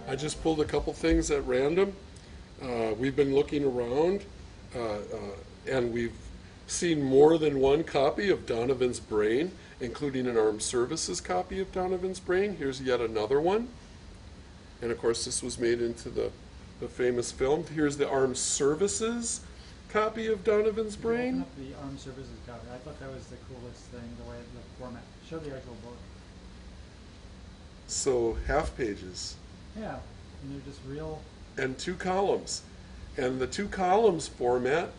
I just pulled a couple things at random. We've been looking around, and we've seen more than one copy of Donovan's Brain, including an Armed Services copy of Donovan's Brain. Here's yet another one. And of course, this was made into the famous film. Here's the Armed Services copy of Donovan's Brain. Open up the Armed Services copy. I thought that was the coolest thing, the way the format. Show the actual book. So half pages. Yeah, and they're just real. And 2 columns. And the 2 columns format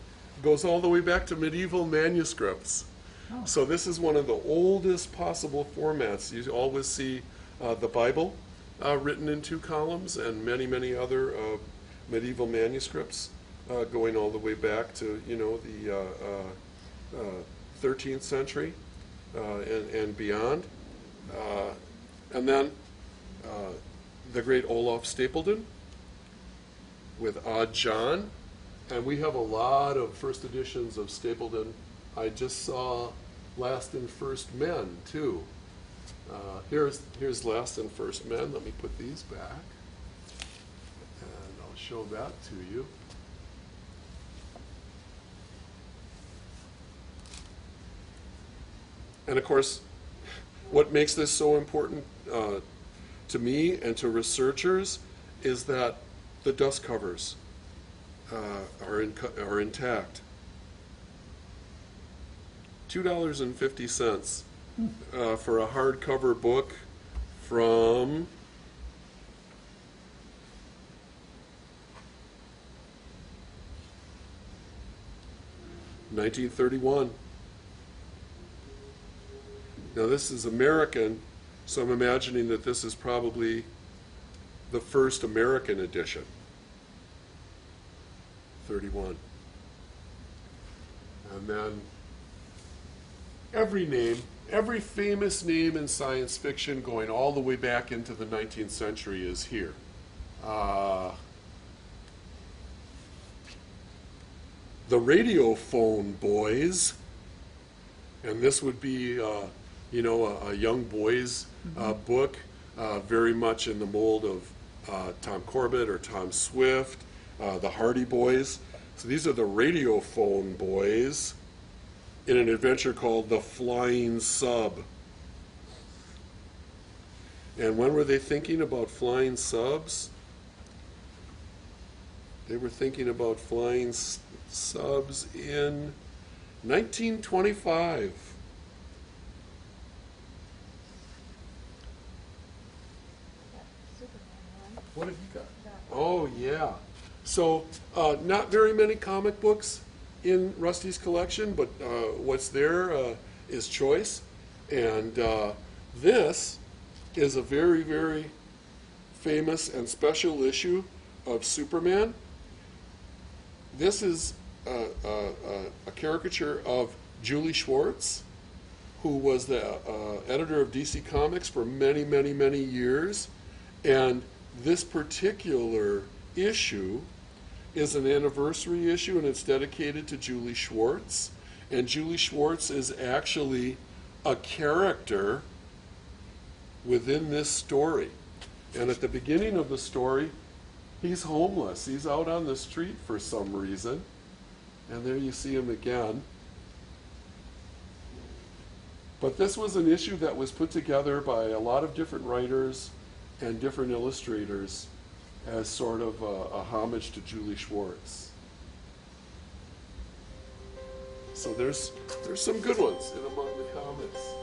goes all the way back to medieval manuscripts. Oh. So this is one of the oldest possible formats. You always see the Bible written in 2 columns, and many, many other medieval manuscripts going all the way back to, you know, the 13th century and beyond. And then the great Olaf Stapledon with Odd John. And we have a lot of first editions of Stapledon. I just saw Last and First Men, too. Here's Last and First Men. Let me put these back. And I'll show that to you. And of course, what makes this so important to me and to researchers is that the dust covers are intact. $2.50 for a hardcover book from (1931). Now this is American, so I'm imagining that this is probably the first American edition. 31. And then every famous name in science fiction going all the way back into the 19th century is here. The Radiophone Boys, and this would be, you know, a young boys book, very much in the mold of Tom Corbett or Tom Swift, the Hardy Boys. So these are the Radiophone Boys in an adventure called The Flying Sub. And when were they thinking about flying subs? They were thinking about flying subs in 1925. What have you got? Oh, yeah. So, not very many comic books in Rusty's collection, but what's there is choice. And this is a very, very famous and special issue of Superman. This is a caricature of Julie Schwartz, who was the editor of DC Comics for many, many, many years. And this particular issue is an anniversary issue, and it's dedicated to Julie Schwartz. And Julie Schwartz is actually a character within this story. And at the beginning of the story, he's homeless. He's out on the street for some reason. And there you see him again. But this was an issue that was put together by a lot of different writers and different illustrators as sort of a homage to Julie Schwartz. So there's some good ones in among the comics.